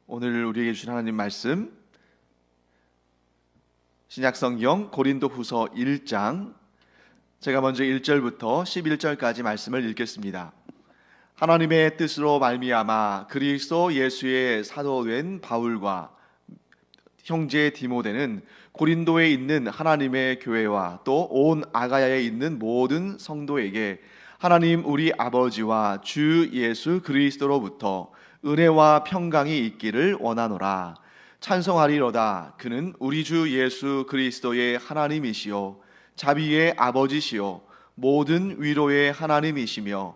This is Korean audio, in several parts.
오늘 우리에게 주신 하나님 말씀, 신약성경 고린도후서 1장, 제가 먼저 1절부터 11절까지 말씀을 읽겠습니다. 하나님의 뜻으로 말미암아 그리스도 예수의 사도된 바울과 형제 디모데는 고린도에 있는 하나님의 교회와 또 온 아가야에 있는 모든 성도에게 하나님 우리 아버지와 주 예수 그리스도로부터 은혜와 평강이 있기를 원하노라. 찬송하리로다. 그는 우리 주 예수 그리스도의 하나님이시요 자비의 아버지시요 모든 위로의 하나님이시며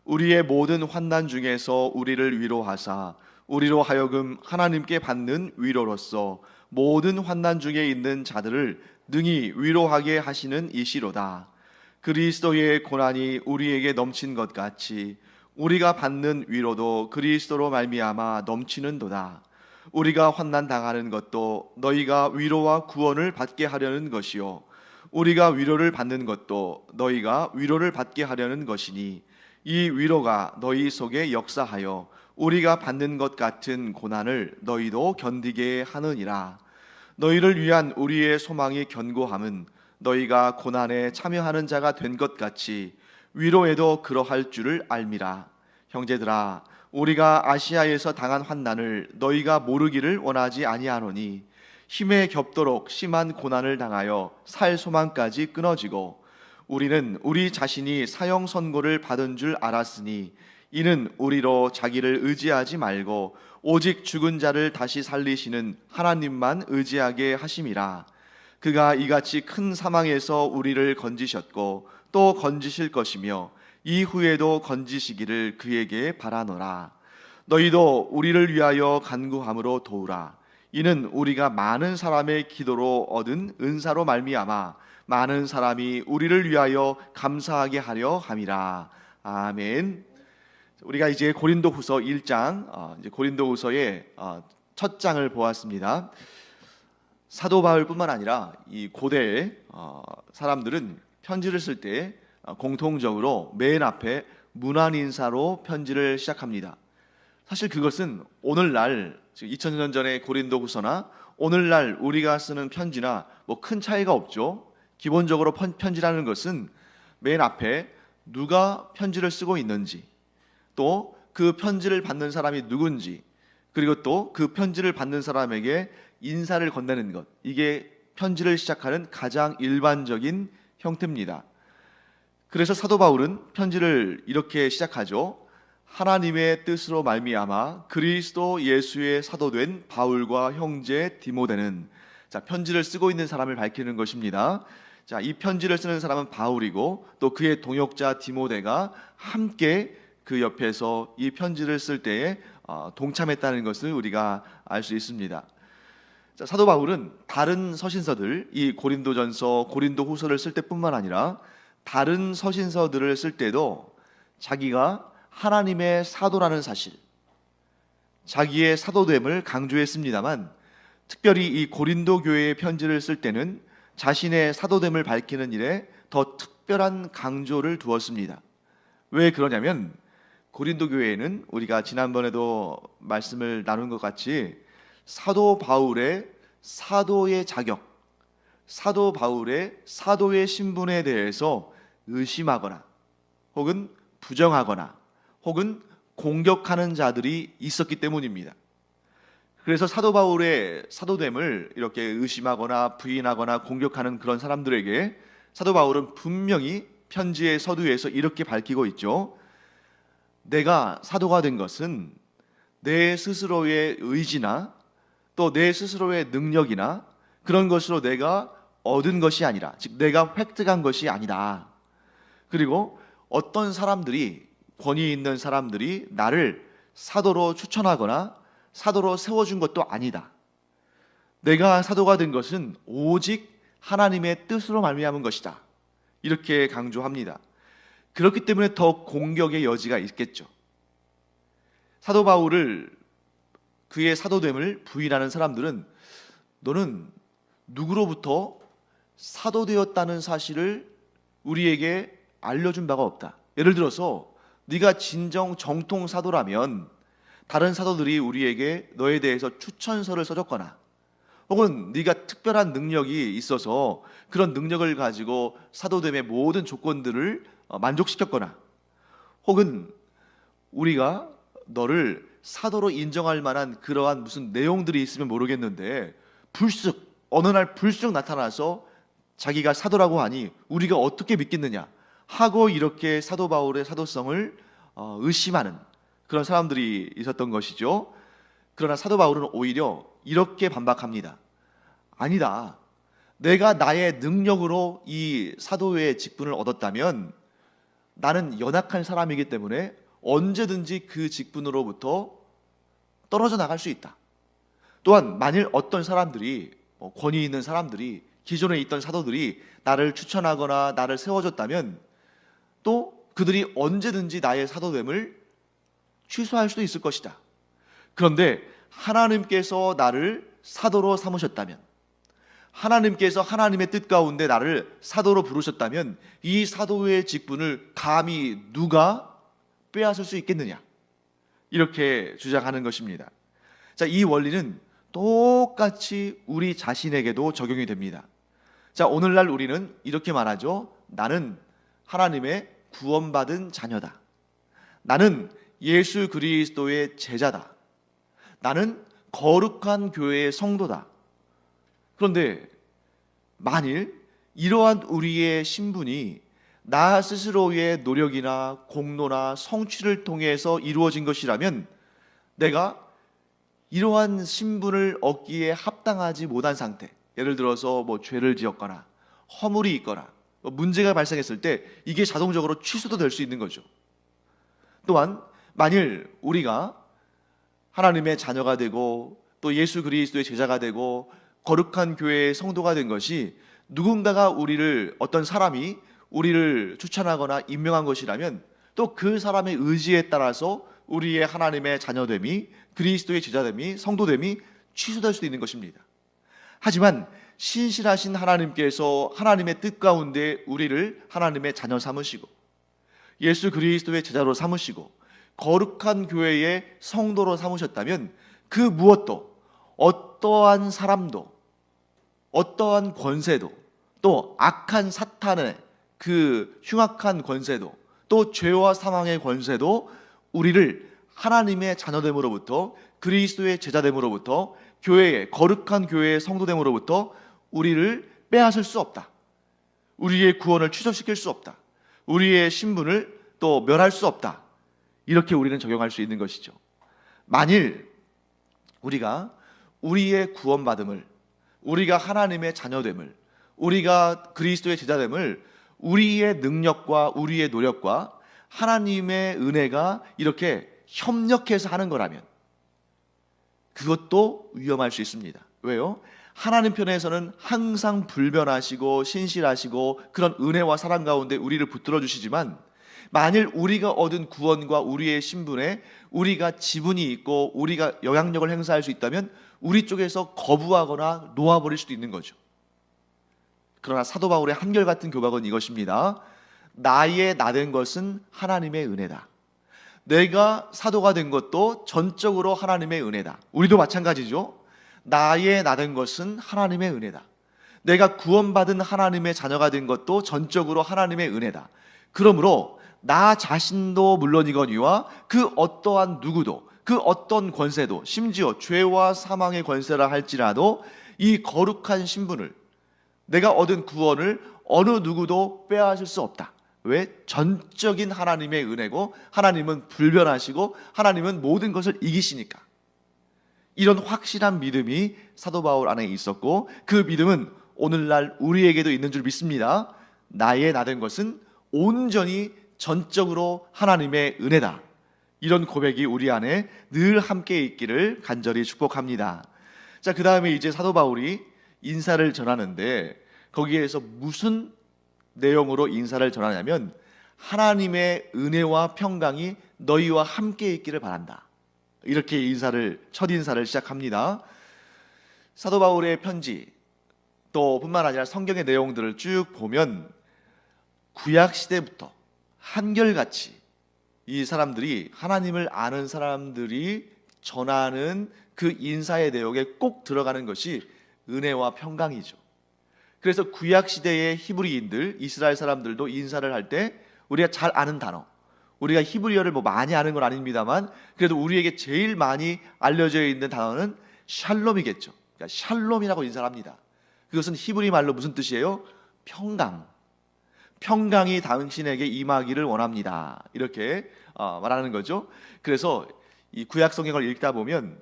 우리의 모든 환난 중에서 우리를 위로하사 우리로 하여금 하나님께 받는 위로로서 모든 환난 중에 있는 자들을 능히 위로하게 하시는 이시로다. 그리스도의 고난이 우리에게 넘친 것 같이 우리가 받는 위로도 그리스도로 말미암아 넘치는도다. 우리가 환난 당하는 것도 너희가 위로와 구원을 받게 하려는 것이요 우리가 위로를 받는 것도 너희가 위로를 받게 하려는 것이니 이 위로가 너희 속에 역사하여 우리가 받는 것 같은 고난을 너희도 견디게 하느니라. 너희를 위한 우리의 소망이 견고함은 너희가 고난에 참여하는 자가 된 것 같이 위로에도 그러할 줄을 알미라. 형제들아, 우리가 아시아에서 당한 환난을 너희가 모르기를 원하지 아니하노니 힘에 겹도록 심한 고난을 당하여 살 소망까지 끊어지고 우리는 우리 자신이 사형 선고를 받은 줄 알았으니 이는 우리로 자기를 의지하지 말고 오직 죽은 자를 다시 살리시는 하나님만 의지하게 하심이라. 그가 이같이 큰 사망에서 우리를 건지셨고 또 건지실 것이며 이후에도 건지시기를 그에게 바라노라. 너희도 우리를 위하여 간구함으로 도우라. 이는 우리가 많은 사람의 기도로 얻은 은사로 말미암아 많은 사람이 우리를 위하여 감사하게 하려 함이라. 아멘. 우리가 이제 고린도후서 1장, 이제 고린도후서의 첫 장을 보았습니다. 사도 바울뿐만 아니라 이 고대 사람들은 편지를 쓸 때 공통적으로 맨 앞에 문안 인사로 편지를 시작합니다. 사실 그것은 오늘날 2000년 전의 고린도후서나 오늘날 우리가 쓰는 편지나 뭐 큰 차이가 없죠. 기본적으로 편지라는 것은 맨 앞에 누가 편지를 쓰고 있는지, 또 그 편지를 받는 사람이 누군지, 그리고 또 그 편지를 받는 사람에게 인사를 건네는 것, 이게 편지를 시작하는 가장 일반적인 형태입니다. 그래서 사도 바울은 편지를 이렇게 시작하죠. 하나님의 뜻으로 말미암아 그리스도 예수의 사도된 바울과 형제 디모데는, 자, 편지를 쓰고 있는 사람을 밝히는 것입니다. 자, 이 편지를 쓰는 사람은 바울이고 또 그의 동역자 디모데가 함께 그 옆에서 이 편지를 쓸 때에 동참했다는 것을 우리가 알 수 있습니다. 자, 사도 바울은 다른 서신서들, 이 고린도전서, 고린도후서를 쓸 때뿐만 아니라 다른 서신서들을 쓸 때도 자기가 하나님의 사도라는 사실, 자기의 사도됨을 강조했습니다만 특별히 이 고린도 교회의 편지를 쓸 때는 자신의 사도됨을 밝히는 일에 더 특별한 강조를 두었습니다. 왜 그러냐면 고린도 교회에는 우리가 지난번에도 말씀을 나눈 것 같이 사도 바울의 사도의 자격, 사도 바울의 사도의 신분에 대해서 의심하거나 혹은 부정하거나 혹은 공격하는 자들이 있었기 때문입니다. 그래서 사도 바울의 사도됨을 이렇게 의심하거나 부인하거나 공격하는 그런 사람들에게 사도 바울은 분명히 편지의 서두에서 이렇게 밝히고 있죠. 내가 사도가 된 것은 내 스스로의 의지나 또 내 스스로의 능력이나 그런 것으로 내가 얻은 것이 아니라, 즉 내가 획득한 것이 아니다. 그리고 어떤 사람들이, 권위 있는 사람들이 나를 사도로 추천하거나 사도로 세워준 것도 아니다. 내가 사도가 된 것은 오직 하나님의 뜻으로 말미암은 것이다. 이렇게 강조합니다. 그렇기 때문에 더 공격의 여지가 있겠죠. 사도 바울을, 그의 사도됨을 부인하는 사람들은 너는 누구로부터 사도되었다는 사실을 우리에게 알려준 바가 없다. 예를 들어서 네가 진정 정통 사도라면 다른 사도들이 우리에게 너에 대해서 추천서를 써줬거나 혹은 네가 특별한 능력이 있어서 그런 능력을 가지고 사도됨의 모든 조건들을 만족시켰거나 혹은 우리가 너를 사도로 인정할 만한 그러한 무슨 내용들이 있으면 모르겠는데 불쑥 어느 날 불쑥 나타나서 자기가 사도라고 하니 우리가 어떻게 믿겠느냐 하고 이렇게 사도 바울의 사도성을 의심하는 그런 사람들이 있었던 것이죠. 그러나 사도 바울은 오히려 이렇게 반박합니다. 아니다. 내가 나의 능력으로 이 사도의 직분을 얻었다면 나는 연약한 사람이기 때문에 언제든지 그 직분으로부터 떨어져 나갈 수 있다. 또한 만일 어떤 사람들이 권위 있는 사람들이 기존에 있던 사도들이 나를 추천하거나 나를 세워줬다면 또 그들이 언제든지 나의 사도됨을 취소할 수도 있을 것이다. 그런데 하나님께서 나를 사도로 삼으셨다면 하나님께서 하나님의 뜻 가운데 나를 사도로 부르셨다면 이 사도의 직분을 감히 누가 빼앗을 수 있겠느냐 이렇게 주장하는 것입니다. 자, 이 원리는 똑같이 우리 자신에게도 적용이 됩니다. 자, 오늘날 우리는 이렇게 말하죠. 나는 하나님의 구원받은 자녀다. 나는 예수 그리스도의 제자다. 나는 거룩한 교회의 성도다. 그런데 만일 이러한 우리의 신분이 나 스스로의 노력이나 공로나 성취를 통해서 이루어진 것이라면 내가 이러한 신분을 얻기에 합당하지 못한 상태, 예를 들어서 죄를 지었거나 허물이 있거나 문제가 발생했을 때 이게 자동적으로 취소도 될 수 있는 거죠. 또한 만일 우리가 하나님의 자녀가 되고 또 예수 그리스도의 제자가 되고 거룩한 교회의 성도가 된 것이 누군가가 어떤 사람이 우리를 추천하거나 임명한 것이라면 또 그 사람의 의지에 따라서 우리의 하나님의 자녀됨이 그리스도의 제자됨이 성도됨이 취소될 수도 있는 것입니다. 하지만 신실하신 하나님께서 하나님의 뜻 가운데 우리를 하나님의 자녀 삼으시고 예수 그리스도의 제자로 삼으시고 거룩한 교회의 성도로 삼으셨다면 그 무엇도 어떠한 사람도 어떠한 권세도 또 악한 사탄의 그 흉악한 권세도 또 죄와 사망의 권세도 우리를 하나님의 자녀됨으로부터 그리스도의 제자됨으로부터 교회의 거룩한 교회의 성도됨으로부터 우리를 빼앗을 수 없다. 우리의 구원을 취소시킬 수 없다. 우리의 신분을 또 멸할 수 없다. 이렇게 우리는 적용할 수 있는 것이죠. 만일 우리가 우리의 구원받음을 우리가 하나님의 자녀됨을 우리가 그리스도의 제자됨을 우리의 능력과 우리의 노력과 하나님의 은혜가 이렇게 협력해서 하는 거라면 그것도 위험할 수 있습니다. 왜요? 하나님 편에서는 항상 불변하시고 신실하시고 그런 은혜와 사랑 가운데 우리를 붙들어 주시지만 만일 우리가 얻은 구원과 우리의 신분에 우리가 지분이 있고 우리가 영향력을 행사할 수 있다면 우리 쪽에서 거부하거나 놓아버릴 수도 있는 거죠. 그러나 사도 바울의 한결같은 교박은 이것입니다. 나의 나된 것은 하나님의 은혜다. 내가 사도가 된 것도 전적으로 하나님의 은혜다. 우리도 마찬가지죠. 나의 나된 것은 하나님의 은혜다. 내가 구원받은 하나님의 자녀가 된 것도 전적으로 하나님의 은혜다. 그러므로 나 자신도 물론이거니와 그 어떠한 누구도 그 어떤 권세도 심지어 죄와 사망의 권세라 할지라도 이 거룩한 신분을 내가 얻은 구원을 어느 누구도 빼앗을 수 없다. 왜? 전적인 하나님의 은혜고 하나님은 불변하시고 하나님은 모든 것을 이기시니까. 이런 확실한 믿음이 사도 바울 안에 있었고 그 믿음은 오늘날 우리에게도 있는 줄 믿습니다. 나의 나된 것은 온전히 전적으로 하나님의 은혜다. 이런 고백이 우리 안에 늘 함께 있기를 간절히 축복합니다. 자, 그 다음에 이제 사도 바울이 인사를 전하는데 거기에서 무슨 내용으로 인사를 전하냐면 하나님의 은혜와 평강이 너희와 함께 있기를 바란다. 이렇게 첫 인사를 시작합니다. 사도 바울의 편지 또 뿐만 아니라 성경의 내용들을 쭉 보면 구약 시대부터 한결같이 이 사람들이 하나님을 아는 사람들이 전하는 그 인사의 내용에 꼭 들어가는 것이 은혜와 평강이죠. 그래서 구약 시대의 히브리인들, 이스라엘 사람들도 인사를 할 때 우리가 잘 아는 단어, 우리가 히브리어를 많이 아는 건 아닙니다만 그래도 우리에게 제일 많이 알려져 있는 단어는 샬롬이겠죠. 그러니까 샬롬이라고 인사를 합니다. 그것은 히브리 말로 무슨 뜻이에요? 평강. 평강이 당신에게 임하기를 원합니다. 이렇게 말하는 거죠. 그래서 이 구약 성경을 읽다 보면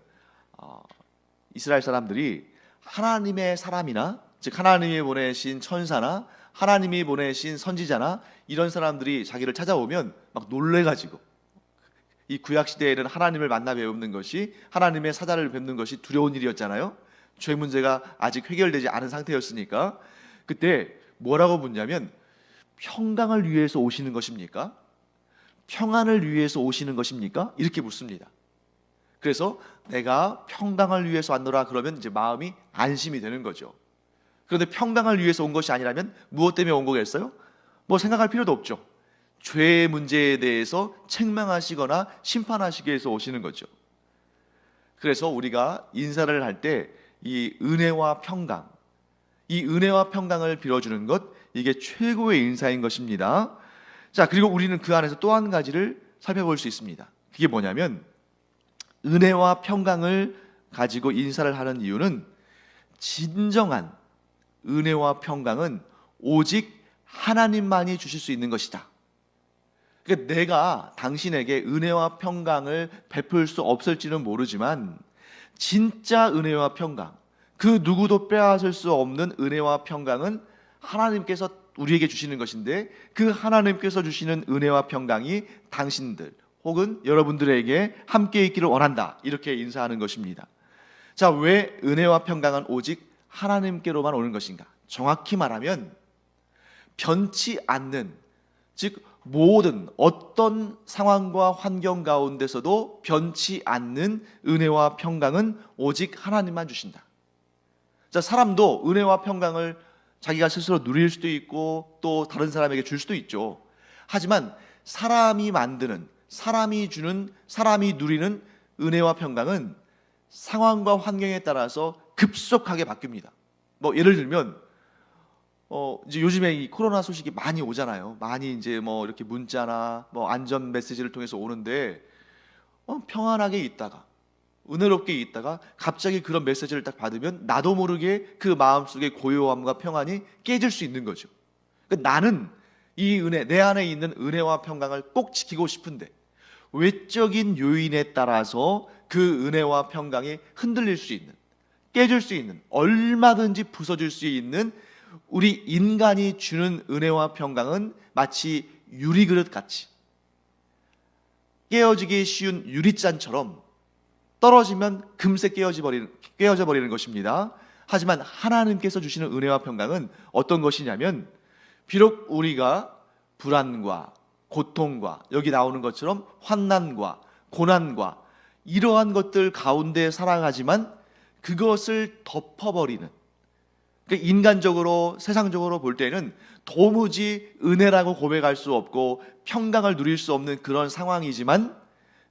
이스라엘 사람들이 하나님의 사람이나, 즉 하나님이 보내신 천사나 하나님이 보내신 선지자나 이런 사람들이 자기를 찾아오면 막 놀래가지고, 이 구약 시대에는 하나님을 만나 뵙는 것이, 하나님의 사자를 뵙는 것이 두려운 일이었잖아요. 죄 문제가 아직 해결되지 않은 상태였으니까. 그때 뭐라고 묻냐면 평강을 위해서 오시는 것입니까? 평안을 위해서 오시는 것입니까? 이렇게 묻습니다. 그래서 내가 평강을 위해서 왔노라 그러면 이제 마음이 안심이 되는 거죠. 그런데 평강을 위해서 온 것이 아니라면 무엇 때문에 온 거겠어요? 뭐 생각할 필요도 없죠. 죄의 문제에 대해서 책망하시거나 심판하시기 위해서 오시는 거죠. 그래서 우리가 인사를 할 때 이 은혜와 평강, 이 은혜와 평강을 빌어주는 것, 이게 최고의 인사인 것입니다. 자, 그리고 우리는 그 안에서 또 한 가지를 살펴볼 수 있습니다. 그게 뭐냐면 은혜와 평강을 가지고 인사를 하는 이유는 진정한 은혜와 평강은 오직 하나님만이 주실 수 있는 것이다. 그러니까 내가 당신에게 은혜와 평강을 베풀 수 없을지는 모르지만 진짜 은혜와 평강, 그 누구도 빼앗을 수 없는 은혜와 평강은 하나님께서 우리에게 주시는 것인데, 그 하나님께서 주시는 은혜와 평강이 당신들 혹은 여러분들에게 함께 있기를 원한다. 이렇게 인사하는 것입니다. 자, 왜 은혜와 평강은 오직 하나님께로만 오는 것인가? 정확히 말하면 변치 않는, 즉 모든 어떤 상황과 환경 가운데서도 변치 않는 은혜와 평강은 오직 하나님만 주신다. 자, 사람도 은혜와 평강을 자기가 스스로 누릴 수도 있고 또 다른 사람에게 줄 수도 있죠. 하지만 사람이 만드는, 사람이 주는, 사람이 누리는 은혜와 평강은 상황과 환경에 따라서 급속하게 바뀝니다. 뭐 예를 들면 이제 요즘에 이 코로나 소식이 많이 오잖아요. 많이 이제 뭐 이렇게 문자나 뭐 안전 메시지를 통해서 오는데 평안하게 있다가, 은혜롭게 있다가 갑자기 그런 메시지를 딱 받으면 나도 모르게 그 마음속의 고요함과 평안이 깨질 수 있는 거죠. 그러니까 나는 이 은혜, 내 안에 있는 은혜와 평강을 꼭 지키고 싶은데 외적인 요인에 따라서 그 은혜와 평강이 흔들릴 수 있는, 깨질 수 있는, 얼마든지 부서질 수 있는 우리 인간이 주는 은혜와 평강은 마치 유리그릇 같이, 깨어지기 쉬운 유리잔처럼 떨어지면 금세 깨어져 버리는 것입니다. 하지만 하나님께서 주시는 은혜와 평강은 어떤 것이냐면, 비록 우리가 불안과 고통과 여기 나오는 것처럼 환난과 고난과 이러한 것들 가운데 살아가지만 그것을 덮어버리는, 그러니까 인간적으로, 세상적으로 볼 때는 도무지 은혜라고 고백할 수 없고 평강을 누릴 수 없는 그런 상황이지만,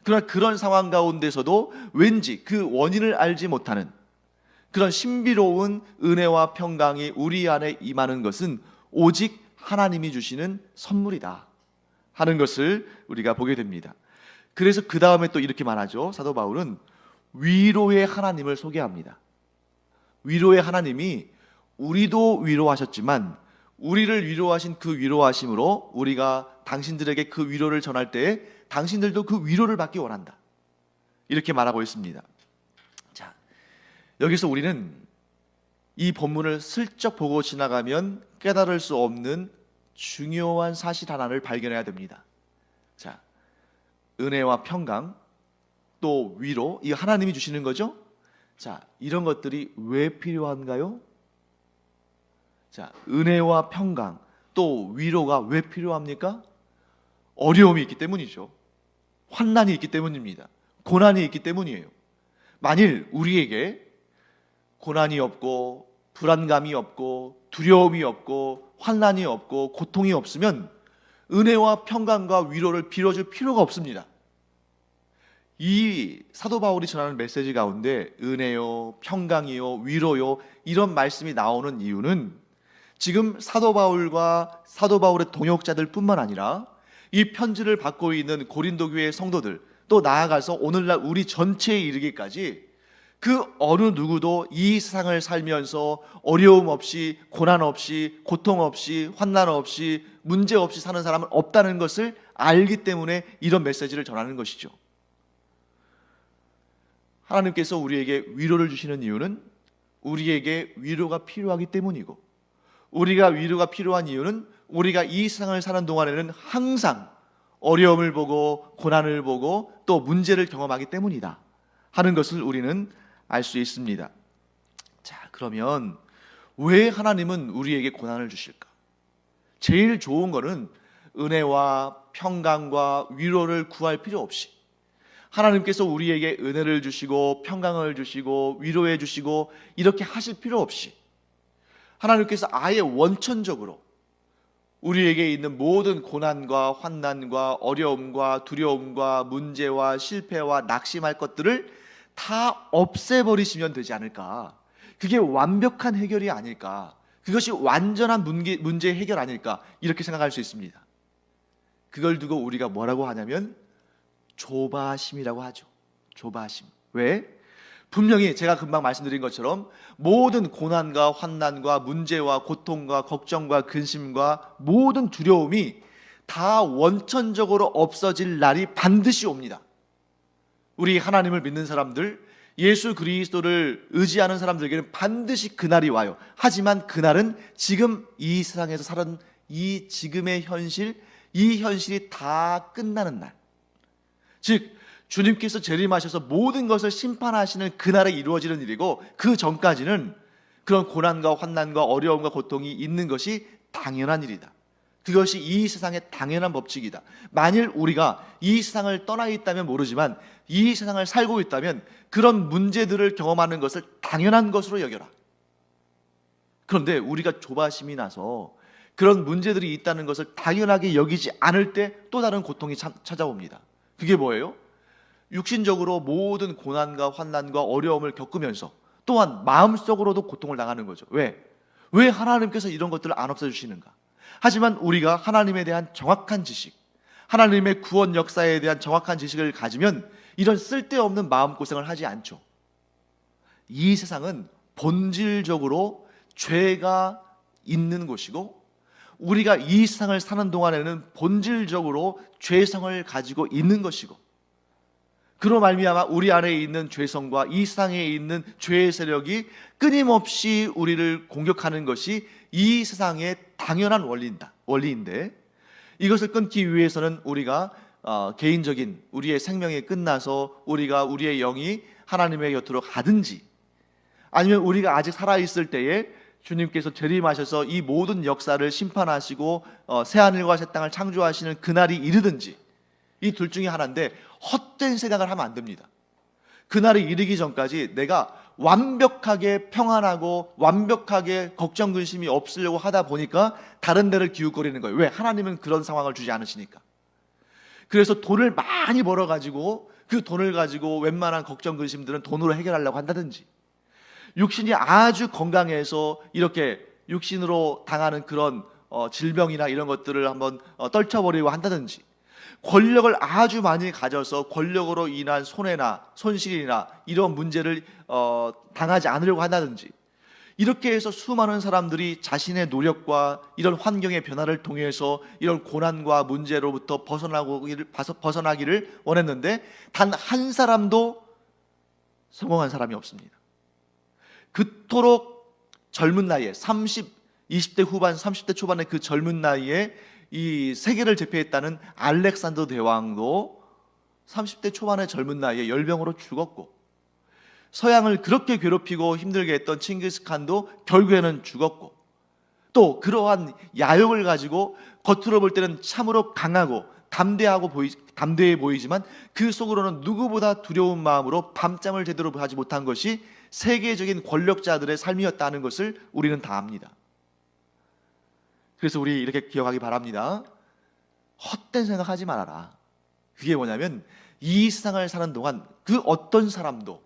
그러나 그런 상황 가운데서도 왠지 그 원인을 알지 못하는 그런 신비로운 은혜와 평강이 우리 안에 임하는 것은 오직 하나님이 주시는 선물이다 하는 것을 우리가 보게 됩니다. 그래서 그 다음에 또 이렇게 말하죠. 사도 바울은 위로의 하나님을 소개합니다. 위로의 하나님이 우리도 위로하셨지만 우리를 위로하신 그 위로하심으로 우리가 당신들에게 그 위로를 전할 때에 당신들도 그 위로를 받기 원한다. 이렇게 말하고 있습니다. 자, 여기서 우리는 이 본문을 슬쩍 보고 지나가면 깨달을 수 없는 중요한 사실 하나를 발견해야 됩니다. 자, 은혜와 평강, 또 위로, 이 하나님이 주시는 거죠. 자, 이런 것들이 왜 필요한가요? 자, 은혜와 평강, 또 위로가 왜 필요합니까? 어려움이 있기 때문이죠. 환난이 있기 때문입니다. 고난이 있기 때문이에요. 만일 우리에게 고난이 없고 불안감이 없고 두려움이 없고 환난이 없고 고통이 없으면 은혜와 평강과 위로를 빌어줄 필요가 없습니다. 이 사도 바울이 전하는 메시지 가운데 은혜요, 평강이요, 위로요 이런 말씀이 나오는 이유는 지금 사도 바울과 사도 바울의 동역자들 뿐만 아니라 이 편지를 받고 있는 고린도 교회의 성도들, 또 나아가서 오늘날 우리 전체에 이르기까지 그 어느 누구도 이 세상을 살면서 어려움 없이, 고난 없이, 고통 없이, 환난 없이, 문제 없이 사는 사람은 없다는 것을 알기 때문에 이런 메시지를 전하는 것이죠. 하나님께서 우리에게 위로를 주시는 이유는 우리에게 위로가 필요하기 때문이고, 우리가 위로가 필요한 이유는 우리가 이 세상을 사는 동안에는 항상 어려움을 보고 고난을 보고 또 문제를 경험하기 때문이다 하는 것을 우리는 알 수 있습니다. 자, 그러면 왜 하나님은 우리에게 고난을 주실까? 제일 좋은 거는 은혜와 평강과 위로를 구할 필요 없이 하나님께서 우리에게 은혜를 주시고 평강을 주시고 위로해 주시고 이렇게 하실 필요 없이 하나님께서 아예 원천적으로 우리에게 있는 모든 고난과 환난과 어려움과 두려움과 문제와 실패와 낙심할 것들을 다 없애버리시면 되지 않을까? 그게 완벽한 해결이 아닐까? 그것이 완전한 문제 해결 아닐까? 이렇게 생각할 수 있습니다. 그걸 두고 우리가 뭐라고 하냐면 조바심이라고 하죠. 조바심. 왜? 분명히 제가 금방 말씀드린 것처럼 모든 고난과 환난과 문제와 고통과 걱정과 근심과 모든 두려움이 다 원천적으로 없어질 날이 반드시 옵니다. 우리 하나님을 믿는 사람들, 예수 그리스도를 의지하는 사람들에게는 반드시 그날이 와요. 하지만 그날은 지금 이 세상에서 사는 이 지금의 현실, 이 현실이 다 끝나는 날, 즉 주님께서 재림하셔서 모든 것을 심판하시는 그날에 이루어지는 일이고, 그 전까지는 그런 고난과 환난과 어려움과 고통이 있는 것이 당연한 일이다. 그것이 이 세상의 당연한 법칙이다. 만일 우리가 이 세상을 떠나 있다면 모르지만 이 세상을 살고 있다면 그런 문제들을 경험하는 것을 당연한 것으로 여겨라. 그런데 우리가 조바심이 나서 그런 문제들이 있다는 것을 당연하게 여기지 않을 때 또 다른 고통이 찾아옵니다. 그게 뭐예요? 육신적으로 모든 고난과 환난과 어려움을 겪으면서 또한 마음속으로도 고통을 당하는 거죠. 왜? 왜 하나님께서 이런 것들을 안 없애주시는가? 하지만 우리가 하나님에 대한 정확한 지식, 하나님의 구원 역사에 대한 정확한 지식을 가지면 이런 쓸데없는 마음고생을 하지 않죠. 이 세상은 본질적으로 죄가 있는 곳이고, 우리가 이 세상을 사는 동안에는 본질적으로 죄성을 가지고 있는 것이고, 그로 말미암아 우리 안에 있는 죄성과 이 세상에 있는 죄의 세력이 끊임없이 우리를 공격하는 것이 이 세상의 당연한 원리인데, 이것을 끊기 위해서는 우리가 개인적인 우리의 생명이 끝나서 우리가 우리의 영이 하나님의 곁으로 가든지, 아니면 우리가 아직 살아있을 때에 주님께서 재림하셔서 이 모든 역사를 심판하시고 새하늘과 새 땅을 창조하시는 그날이 이르든지, 이 둘 중에 하나인데 헛된 생각을 하면 안 됩니다. 그날이 이르기 전까지 내가 완벽하게 평안하고 완벽하게 걱정 근심이 없으려고 하다 보니까 다른 데를 기웃거리는 거예요. 왜? 하나님은 그런 상황을 주지 않으시니까. 그래서 돈을 많이 벌어가지고 그 돈을 가지고 웬만한 걱정 근심들은 돈으로 해결하려고 한다든지, 육신이 아주 건강해서 이렇게 육신으로 당하는 그런 질병이나 이런 것들을 한번 떨쳐버리고 한다든지, 권력을 아주 많이 가져서 권력으로 인한 손해나 손실이나 이런 문제를 당하지 않으려고 한다든지, 이렇게 해서 수많은 사람들이 자신의 노력과 이런 환경의 변화를 통해서 이런 고난과 문제로부터 벗어나기를 원했는데 단 한 사람도 성공한 사람이 없습니다. 그토록 젊은 나이에 20대 후반 30대 초반의 그 젊은 나이에 이 세계를 제패했다는 알렉산더 대왕도 30대 초반의 젊은 나이에 열병으로 죽었고, 서양을 그렇게 괴롭히고 힘들게 했던 칭기스칸도 결국에는 죽었고, 또 그러한 야욕을 가지고 겉으로 볼 때는 참으로 강하고 담대해 보이지만 그 속으로는 누구보다 두려운 마음으로 밤잠을 제대로 하지 못한 것이 세계적인 권력자들의 삶이었다는 것을 우리는 다 압니다. 그래서 우리 이렇게 기억하기 바랍니다. 헛된 생각하지 말아라. 그게 뭐냐면 이 세상을 사는 동안 그 어떤 사람도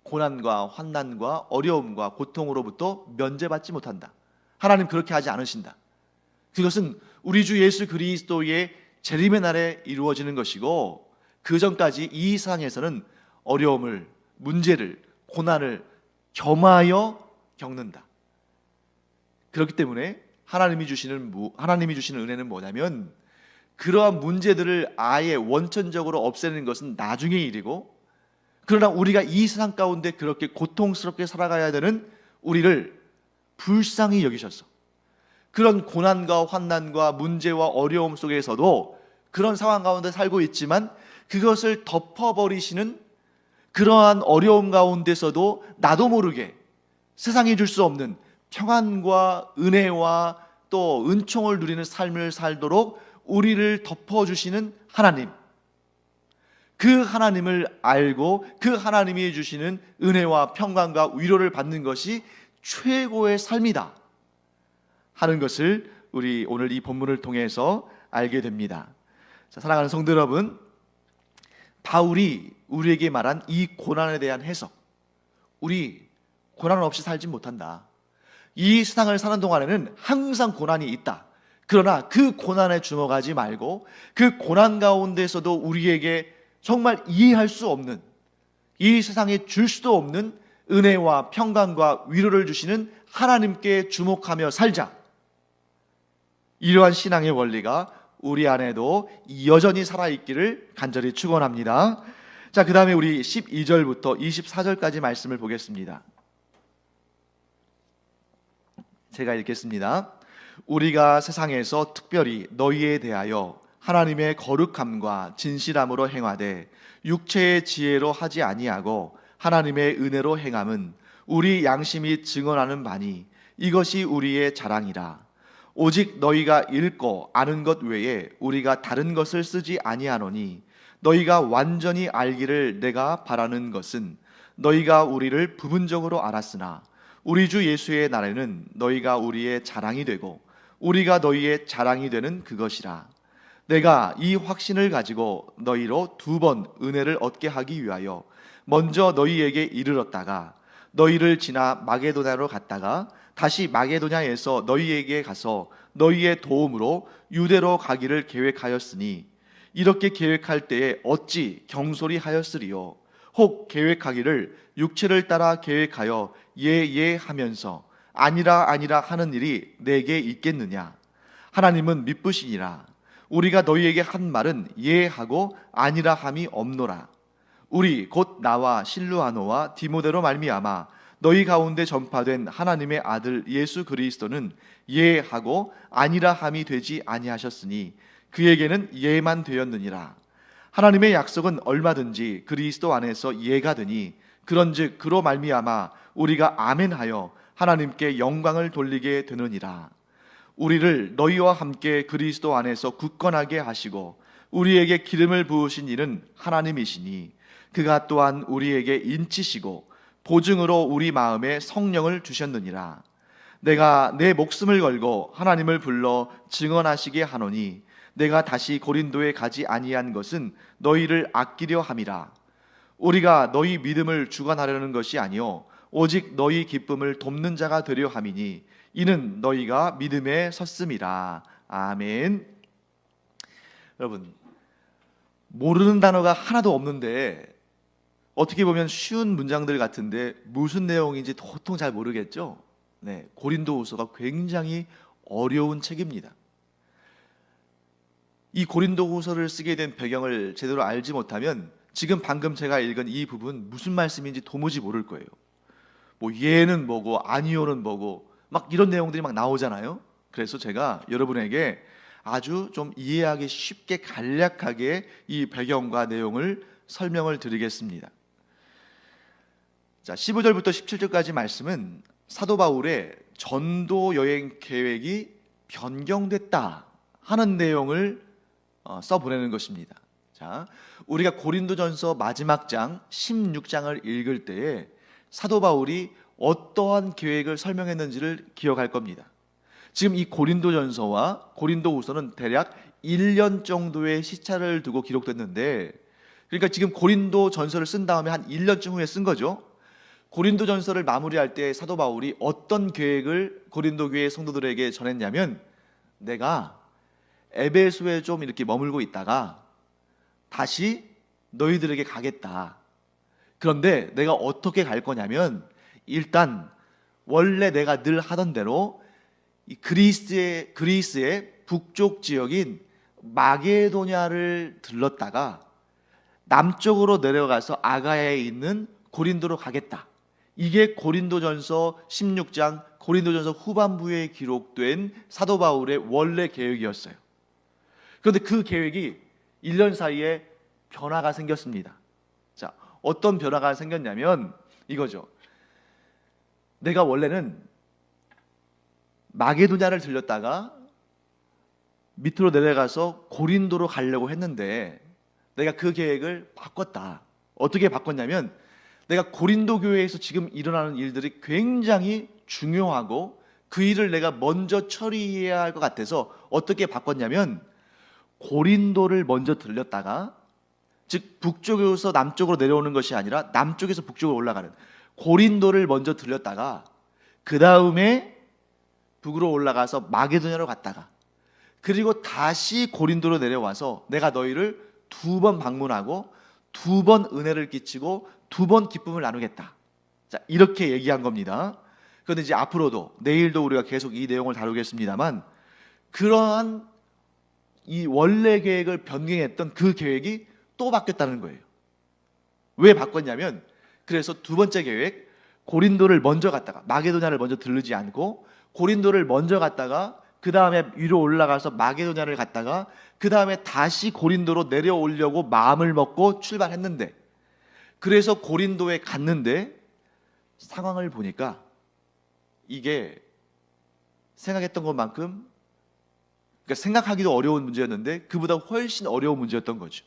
고난과 환난과 어려움과 고통으로부터 면제받지 못한다. 하나님 그렇게 하지 않으신다. 그것은 우리 주 예수 그리스도의 재림의 날에 이루어지는 것이고, 그 전까지 이 세상에서는 어려움을, 문제를, 고난을 겸하여 겪는다. 그렇기 때문에 하나님이 주시는 은혜는 뭐냐면, 그러한 문제들을 아예 원천적으로 없애는 것은 나중의 일이고, 그러나 우리가 이 세상 가운데 그렇게 고통스럽게 살아가야 되는 우리를 불쌍히 여기셔서 그런 고난과 환난과 문제와 어려움 속에서도 그런 상황 가운데 살고 있지만 그것을 덮어버리시는, 그러한 어려움 가운데서도 나도 모르게 세상이 줄 수 없는 평안과 은혜와 또 은총을 누리는 삶을 살도록 우리를 덮어주시는 하나님, 그 하나님을 알고 그 하나님이 주시는 은혜와 평강과 위로를 받는 것이 최고의 삶이다 하는 것을 우리 오늘 이 본문을 통해서 알게 됩니다. 자, 사랑하는 성도 여러분, 바울이 우리에게 말한 이 고난에 대한 해석, 우리 고난 없이 살지 못한다. 이 세상을 사는 동안에는 항상 고난이 있다. 그러나 그 고난에 주목하지 말고 그 고난 가운데서도 우리에게 정말 이해할 수 없는, 이 세상에 줄 수도 없는 은혜와 평강과 위로를 주시는 하나님께 주목하며 살자. 이러한 신앙의 원리가 우리 안에도 여전히 살아있기를 간절히 축원합니다. 자, 그 다음에 우리 12절부터 24절까지 말씀을 보겠습니다. 제가 읽겠습니다. 우리가 세상에서 특별히 너희에 대하여 하나님의 거룩함과 진실함으로 행하되 육체의 지혜로 하지 아니하고 하나님의 은혜로 행함은 우리 양심이 증언하는 바니 이것이 우리의 자랑이라. 오직 너희가 읽고 아는 것 외에 우리가 다른 것을 쓰지 아니하노니 너희가 완전히 알기를 내가 바라는 것은 너희가 우리를 부분적으로 알았으나 우리 주 예수의 날에는 너희가 우리의 자랑이 되고 우리가 너희의 자랑이 되는 그것이라. 내가 이 확신을 가지고 너희로 2번 은혜를 얻게 하기 위하여 먼저 너희에게 이르렀다가 너희를 지나 마게도냐로 갔다가 다시 마게도냐에서 너희에게 가서 너희의 도움으로 유대로 가기를 계획하였으니 이렇게 계획할 때에 어찌 경솔히 하였으리요. 혹 계획하기를 육체를 따라 계획하여 예 하면서 아니라 하는 일이 내게 있겠느냐. 하나님은 미쁘시니라. 우리가 너희에게 한 말은 예 하고 아니라 함이 없노라. 우리 곧 나와 실루아노와 디모데로 말미암아 너희 가운데 전파된 하나님의 아들 예수 그리스도는 예 하고 아니라 함이 되지 아니하셨으니 그에게는 예만 되었느니라. 하나님의 약속은 얼마든지 그리스도 안에서 예가 되니 그런즉 그로 말미암아 우리가 아멘하여 하나님께 영광을 돌리게 되느니라. 우리를 너희와 함께 그리스도 안에서 굳건하게 하시고 우리에게 기름을 부으신 이는 하나님이시니 그가 또한 우리에게 인치시고 보증으로 우리 마음에 성령을 주셨느니라. 내가 내 목숨을 걸고 하나님을 불러 증언하시게 하노니 내가 다시 고린도에 가지 아니한 것은 너희를 아끼려 함이라. 우리가 너희 믿음을 주관하려는 것이 아니요 오직 너희 기쁨을 돕는 자가 되려 함이니 이는 너희가 믿음에 섰음이라. 아멘. 여러분, 모르는 단어가 하나도 없는데 어떻게 보면 쉬운 문장들 같은데 무슨 내용인지 도통 잘 모르겠죠? 네, 고린도후서가 굉장히 어려운 책입니다. 이 고린도후서를 쓰게 된 배경을 제대로 알지 못하면 지금 방금 제가 읽은 이 부분 무슨 말씀인지 도무지 모를 거예요. 뭐 예는 뭐고 아니요는 뭐고 막 이런 내용들이 막 나오잖아요. 그래서 제가 여러분에게 아주 좀 이해하기 쉽게 간략하게 이 배경과 내용을 설명을 드리겠습니다. 자, 15절부터 17절까지 말씀은 사도 바울의 전도 여행 계획이 변경됐다 하는 내용을 써보내는 것입니다. 자, 우리가 고린도전서 마지막 장 16장을 읽을 때에 사도 바울이 어떠한 계획을 설명했는지를 기억할 겁니다. 지금 이 고린도전서와 고린도후서는 대략 1년 정도의 시차를 두고 기록됐는데 그러니까 지금 고린도 전서를 쓴 다음에 한 1년쯤 후에 쓴 거죠. 고린도 전서를 마무리할 때 사도 바울이 어떤 계획을 고린도 교회 성도들에게 전했냐면, 내가 에베소에 좀 이렇게 머물고 있다가 다시 너희들에게 가겠다. 그런데 내가 어떻게 갈 거냐면, 일단 원래 내가 늘 하던 대로 이 그리스의 북쪽 지역인 마게도냐를 들렀다가 남쪽으로 내려가서 아가야에 있는 고린도로 가겠다. 이게 고린도전서 16장 고린도전서 후반부에 기록된 사도 바울의 원래 계획이었어요. 그런데 그 계획이 1년 사이에 변화가 생겼습니다. 자, 어떤 변화가 생겼냐면 이거죠. 내가 원래는 마게도냐를 들렸다가 밑으로 내려가서 고린도로 가려고 했는데 내가 그 계획을 바꿨다. 어떻게 바꿨냐면, 내가 고린도 교회에서 지금 일어나는 일들이 굉장히 중요하고 그 일을 내가 먼저 처리해야 할 것 같아서 어떻게 바꿨냐면, 고린도를 먼저 들렸다가, 즉 북쪽에서 남쪽으로 내려오는 것이 아니라 남쪽에서 북쪽으로 올라가는 고린도를 먼저 들렸다가 그 다음에 북으로 올라가서 마게도냐로 갔다가 그리고 다시 고린도로 내려와서 내가 너희를 2번 방문하고 2번 은혜를 끼치고 2번 기쁨을 나누겠다. 자, 이렇게 얘기한 겁니다. 그런데 이제 앞으로도 내일도 우리가 계속 이 내용을 다루겠습니다만, 그러한 이 원래 계획을 변경했던 그 계획이 또 바뀌었다는 거예요. 왜 바꿨냐면, 그래서 두 번째 계획, 고린도를 먼저 갔다가 마게도냐를 먼저 들르지 않고 고린도를 먼저 갔다가 그 다음에 위로 올라가서 마게도냐를 갔다가 그 다음에 다시 고린도로 내려오려고 마음을 먹고 출발했는데, 그래서 고린도에 갔는데 상황을 보니까 이게 생각했던 것만큼, 그러니까 생각하기도 어려운 문제였는데 그보다 훨씬 어려운 문제였던 거죠.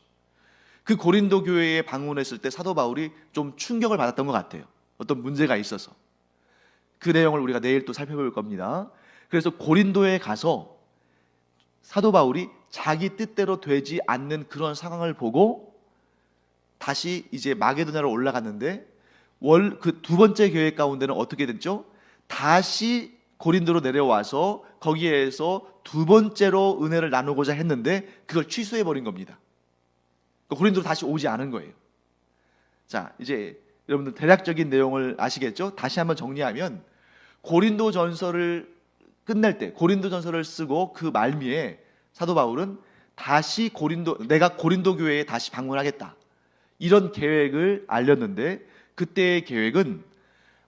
그 고린도 교회에 방문했을 때 사도 바울이 좀 충격을 받았던 것 같아요. 어떤 문제가 있어서. 그 내용을 우리가 내일 또 살펴볼 겁니다. 그래서 고린도에 가서 사도 바울이 자기 뜻대로 되지 않는 그런 상황을 보고 다시 이제 마게도냐로 올라갔는데, 그 두 번째 계획 가운데는 어떻게 됐죠? 다시 고린도로 내려와서 거기에서 두 번째로 은혜를 나누고자 했는데 그걸 취소해 버린 겁니다. 고린도로 다시 오지 않은 거예요. 자, 이제 여러분들 대략적인 내용을 아시겠죠? 다시 한번 정리하면, 고린도 전서를 끝낼 때, 고린도 전서를 쓰고 그 말미에 사도 바울은 다시 내가 고린도 교회에 다시 방문하겠다, 이런 계획을 알렸는데, 그때의 계획은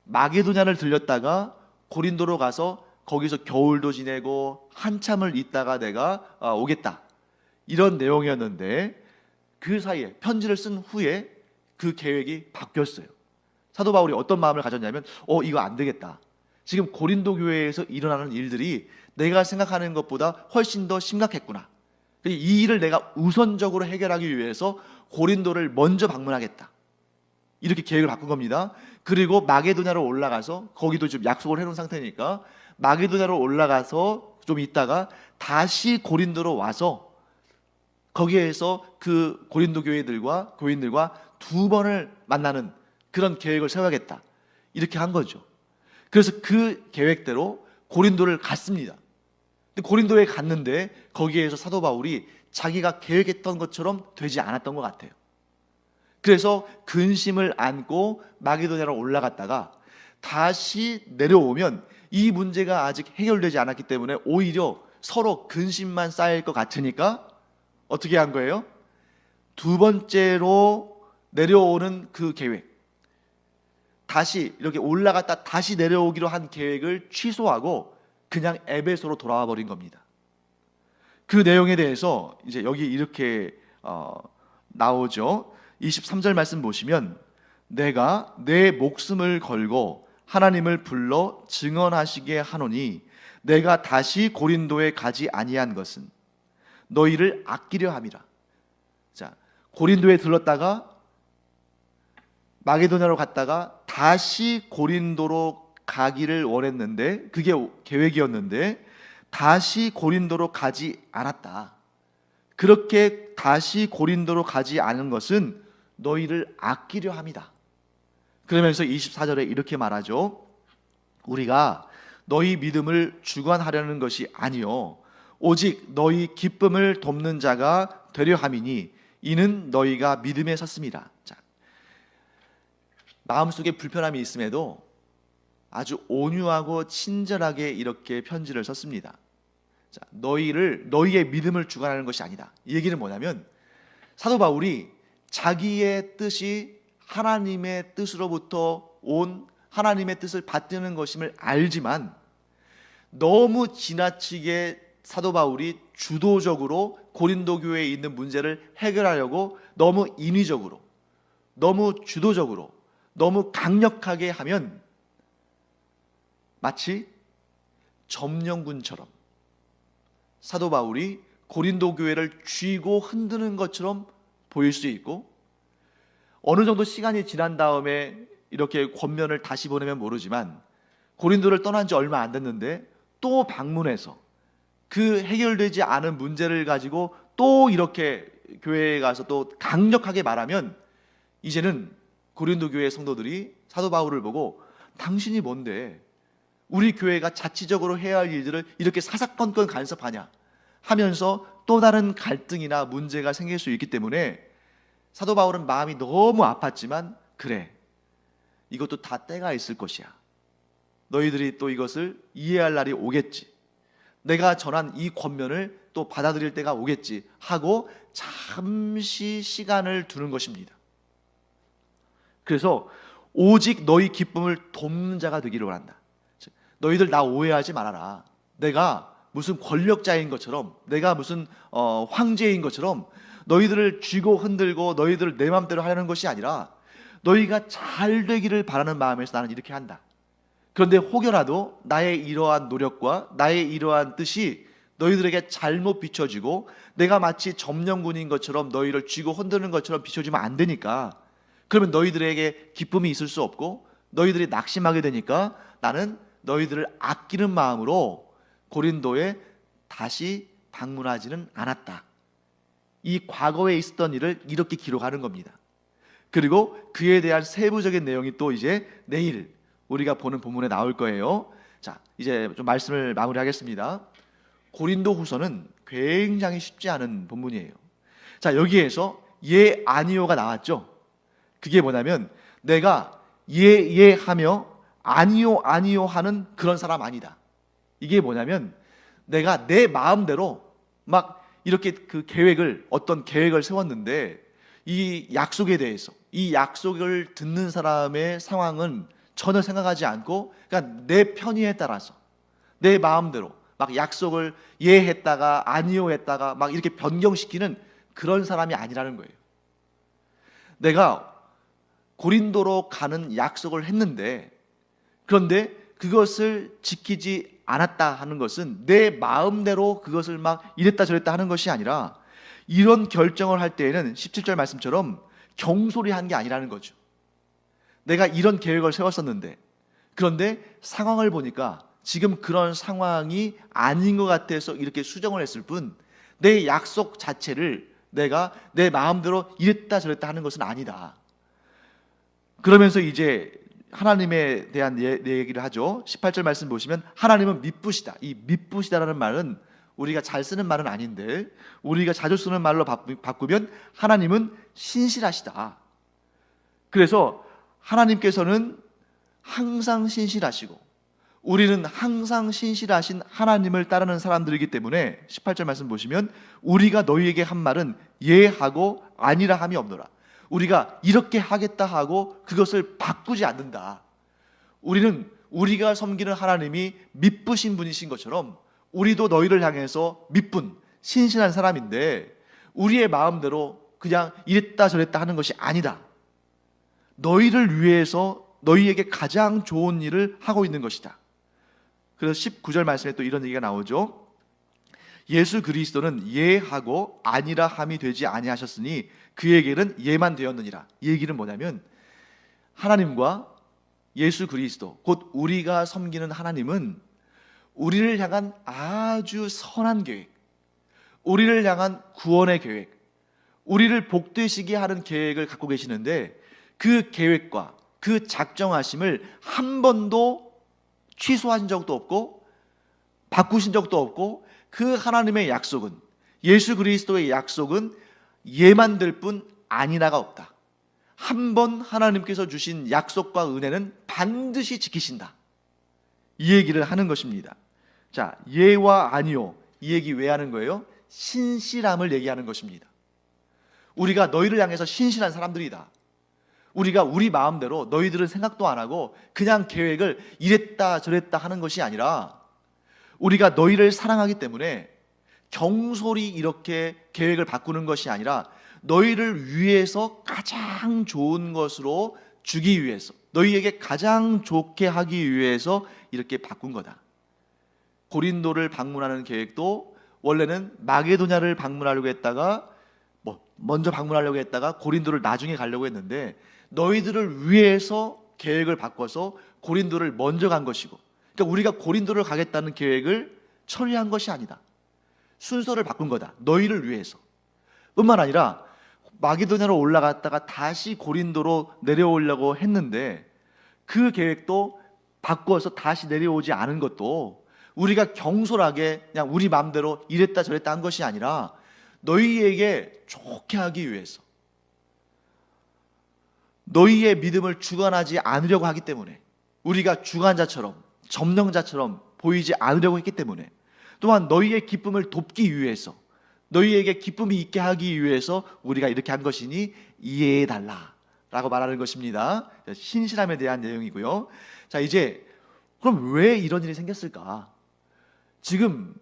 마게도냐를 들렸다가 고린도로 가서 거기서 겨울도 지내고 한참을 있다가 내가 오겠다, 이런 내용이었는데, 그 사이에 편지를 쓴 후에 그 계획이 바뀌었어요. 사도 바울이 어떤 마음을 가졌냐면, 이거 안 되겠다. 지금 고린도 교회에서 일어나는 일들이 내가 생각하는 것보다 훨씬 더 심각했구나. 이 일을 내가 우선적으로 해결하기 위해서 고린도를 먼저 방문하겠다, 이렇게 계획을 바꾼 겁니다. 그리고 마게도냐로 올라가서, 거기도 지금 약속을 해놓은 상태니까 마게도냐로 올라가서 좀 있다가 다시 고린도로 와서 거기에서 그 고린도 교인들과 2번을 만나는 그런 계획을 세워야겠다, 이렇게 한 거죠. 그래서 그 계획대로 고린도를 갔습니다. 근데 고린도에 갔는데 거기에서 사도 바울이 자기가 계획했던 것처럼 되지 않았던 것 같아요. 그래서 근심을 안고 마게도냐로 올라갔다가 다시 내려오면 이 문제가 아직 해결되지 않았기 때문에 오히려 서로 근심만 쌓일 것 같으니까 어떻게 한 거예요? 두 번째로 내려오는 그 계획, 다시 이렇게 올라갔다 다시 내려오기로 한 계획을 취소하고 그냥 에베소로 돌아와 버린 겁니다. 그 내용에 대해서 이제 여기 이렇게 나오죠. 23절 말씀 보시면, 내가 내 목숨을 걸고 하나님을 불러 증언하시게 하노니 내가 다시 고린도에 가지 아니한 것은 너희를 아끼려 함이라. 자, 고린도에 들렀다가 마게도냐로 갔다가 다시 고린도로 가기를 원했는데, 그게 계획이었는데 다시 고린도로 가지 않았다. 그렇게 다시 고린도로 가지 않은 것은 너희를 아끼려 함이다. 그러면서 24절에 이렇게 말하죠. 우리가 너희 믿음을 주관하려는 것이 아니요 오직 너희 기쁨을 돕는 자가 되려 함이니 이는 너희가 믿음에 섰습니다. 자, 마음속에 불편함이 있음에도 아주 온유하고 친절하게 이렇게 편지를 썼습니다. 자, 너희의 믿음을 주관하는 것이 아니다. 이 얘기는 뭐냐면 사도 바울이 자기의 뜻이 하나님의 뜻으로부터 온 하나님의 뜻을 받드는 것임을 알지만 너무 지나치게 사도 바울이 주도적으로 고린도 교회에 있는 문제를 해결하려고 너무 인위적으로, 너무 주도적으로, 너무 강력하게 하면 마치 점령군처럼 사도 바울이 고린도 교회를 쥐고 흔드는 것처럼 보일 수 있고, 어느 정도 시간이 지난 다음에 이렇게 권면을 다시 보내면 모르지만 고린도를 떠난 지 얼마 안 됐는데 또 방문해서 그 해결되지 않은 문제를 가지고 또 이렇게 교회에 가서 또 강력하게 말하면 이제는 고린도 교회 성도들이 사도 바울을 보고 당신이 뭔데 우리 교회가 자치적으로 해야 할 일들을 이렇게 사사건건 간섭하냐 하면서 또 다른 갈등이나 문제가 생길 수 있기 때문에 사도 바울은 마음이 너무 아팠지만 그래, 이것도 다 때가 있을 것이야. 너희들이 또 이것을 이해할 날이 오겠지. 내가 전한 이 권면을 또 받아들일 때가 오겠지 하고 잠시 시간을 두는 것입니다. 그래서 오직 너희 기쁨을 돕는 자가 되기를 원한다. 너희들 나 오해하지 말아라. 내가 무슨 권력자인 것처럼, 내가 무슨 황제인 것처럼 너희들을 쥐고 흔들고 너희들을 내 마음대로 하려는 것이 아니라 너희가 잘 되기를 바라는 마음에서 나는 이렇게 한다. 그런데 혹여라도 나의 이러한 노력과 나의 이러한 뜻이 너희들에게 잘못 비춰지고 내가 마치 점령군인 것처럼 너희를 쥐고 흔드는 것처럼 비춰지면 안 되니까, 그러면 너희들에게 기쁨이 있을 수 없고 너희들이 낙심하게 되니까 나는 너희들을 아끼는 마음으로 고린도에 다시 방문하지는 않았다. 이 과거에 있었던 일을 이렇게 기록하는 겁니다. 그리고 그에 대한 세부적인 내용이 또 이제 내일 우리가 보는 본문에 나올 거예요. 자, 이제 좀 말씀을 마무리하겠습니다. 고린도 후서는 굉장히 쉽지 않은 본문이에요. 자, 여기에서 예 아니요가 나왔죠. 그게 뭐냐면 내가 예 하며 아니요 하는 그런 사람 아니다. 이게 뭐냐면 내가 내 마음대로 막 이렇게 어떤 계획을 세웠는데 이 약속에 대해서, 이 약속을 듣는 사람의 상황은 전혀 생각하지 않고 그러니까 내 편의에 따라서 내 마음대로 막 약속을 예 했다가 아니요 했다가 막 이렇게 변경시키는 그런 사람이 아니라는 거예요. 내가 고린도로 가는 약속을 했는데 그런데 그것을 지키지 않았다 하는 것은 내 마음대로 그것을 막 이랬다 저랬다 하는 것이 아니라 이런 결정을 할 때에는 17절 말씀처럼 경솔이한 게 아니라는 거죠. 내가 이런 계획을 세웠었는데 그런데 상황을 보니까 지금 그런 상황이 아닌 것 같아서 이렇게 수정을 했을 뿐 내 약속 자체를 내가 내 마음대로 이랬다 저랬다 하는 것은 아니다. 그러면서 이제 하나님에 대한 얘기를 하죠. 18절 말씀 보시면 하나님은 미쁘시다. 이 미쁘시다라는 말은 우리가 잘 쓰는 말은 아닌데 우리가 자주 쓰는 말로 바꾸면 하나님은 신실하시다. 그래서 하나님께서는 항상 신실하시고 우리는 항상 신실하신 하나님을 따르는 사람들이기 때문에 18절 말씀 보시면 우리가 너희에게 한 말은 예하고 아니라 함이 없노라. 우리가 이렇게 하겠다 하고 그것을 바꾸지 않는다. 우리는 우리가 섬기는 하나님이 미쁘신 분이신 것처럼 우리도 너희를 향해서 미쁜 신실한 사람인데 우리의 마음대로 그냥 이랬다 저랬다 하는 것이 아니다. 너희를 위해서 너희에게 가장 좋은 일을 하고 있는 것이다. 그래서 19절 말씀에 또 이런 얘기가 나오죠. 예수 그리스도는 예하고 아니라 함이 되지 아니하셨으니 그에게는 예만 되었느니라. 이 얘기는 뭐냐면 하나님과 예수 그리스도 곧 우리가 섬기는 하나님은 우리를 향한 아주 선한 계획, 우리를 향한 구원의 계획, 우리를 복되시게 하는 계획을 갖고 계시는데 그 계획과 그 작정하심을 한 번도 취소하신 적도 없고 바꾸신 적도 없고, 그 하나님의 약속은, 예수 그리스도의 약속은 예만 될 뿐 아니라가 없다. 한 번 하나님께서 주신 약속과 은혜는 반드시 지키신다, 이 얘기를 하는 것입니다. 자, 예와 아니요, 이 얘기 왜 하는 거예요? 신실함을 얘기하는 것입니다. 우리가 너희를 향해서 신실한 사람들이다. 우리가 우리 마음대로 너희들은 생각도 안 하고 그냥 계획을 이랬다 저랬다 하는 것이 아니라, 우리가 너희를 사랑하기 때문에 경솔히 이렇게 계획을 바꾸는 것이 아니라 너희를 위해서 가장 좋은 것으로 주기 위해서, 너희에게 가장 좋게 하기 위해서 이렇게 바꾼 거다. 고린도를 방문하는 계획도 원래는 마게도냐를 방문하려고 했다가 먼저 방문하려고 했다가 고린도를 나중에 가려고 했는데, 너희들을 위해서 계획을 바꿔서 고린도를 먼저 간 것이고, 그러니까 우리가 고린도를 가겠다는 계획을 처리한 것이 아니다. 순서를 바꾼 거다. 너희를 위해서. 뿐만 아니라 마게도냐로 올라갔다가 다시 고린도로 내려오려고 했는데 그 계획도 바꿔서 다시 내려오지 않은 것도 우리가 경솔하게 그냥 우리 마음대로 이랬다 저랬다 한 것이 아니라 너희에게 좋게 하기 위해서, 너희의 믿음을 주관하지 않으려고 하기 때문에, 우리가 주관자처럼 점령자처럼 보이지 않으려고 했기 때문에, 또한 너희의 기쁨을 돕기 위해서, 너희에게 기쁨이 있게 하기 위해서 우리가 이렇게 한 것이니 이해해달라 라고 말하는 것입니다. 신실함에 대한 내용이고요. 자, 이제 그럼 왜 이런 일이 생겼을까? 지금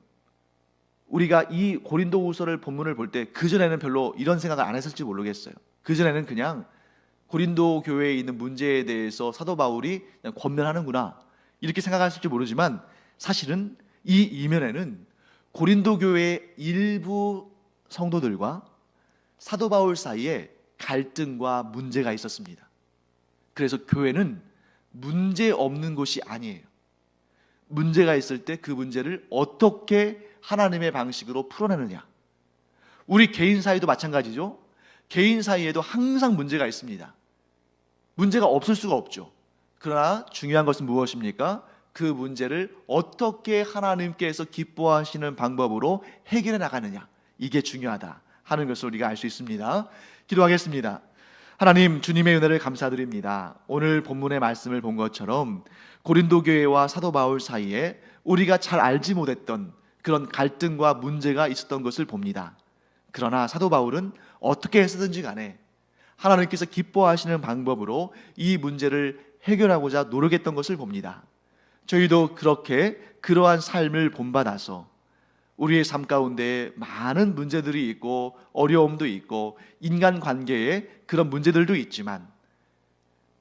우리가 이 고린도후서를 본문을 볼 때 그전에는 별로 이런 생각을 안 했을지 모르겠어요. 그전에는 그냥 고린도 교회에 있는 문제에 대해서 사도 바울이 그냥 권면하는구나 이렇게 생각했을지 모르지만, 사실은 이 이면에는 고린도 교회의 일부 성도들과 사도 바울 사이에 갈등과 문제가 있었습니다. 그래서 교회는 문제 없는 곳이 아니에요. 문제가 있을 때 그 문제를 어떻게 하나님의 방식으로 풀어내느냐. 우리 개인 사이도 마찬가지죠. 개인 사이에도 항상 문제가 있습니다. 문제가 없을 수가 없죠. 그러나 중요한 것은 무엇입니까? 그 문제를 어떻게 하나님께서 기뻐하시는 방법으로 해결해 나가느냐, 이게 중요하다 하는 것을 우리가 알 수 있습니다. 기도하겠습니다. 하나님, 주님의 은혜를 감사드립니다. 오늘 본문의 말씀을 본 것처럼 고린도 교회와 사도 바울 사이에 우리가 잘 알지 못했던 그런 갈등과 문제가 있었던 것을 봅니다. 그러나 사도 바울은 어떻게 해서든지 간에 하나님께서 기뻐하시는 방법으로 이 문제를 해결하고자 노력했던 것을 봅니다. 저희도 그렇게 그러한 삶을 본받아서 우리의 삶 가운데 많은 문제들이 있고 어려움도 있고 인간관계에 그런 문제들도 있지만,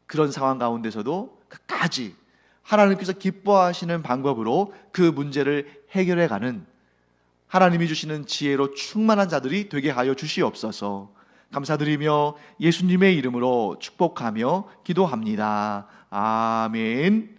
그런 상황 가운데서도 끝까지 하나님께서 기뻐하시는 방법으로 그 문제를 해결해가는 하나님이 주시는 지혜로 충만한 자들이 되게 하여 주시옵소서. 감사드리며 예수님의 이름으로 축복하며 기도합니다. 아멘.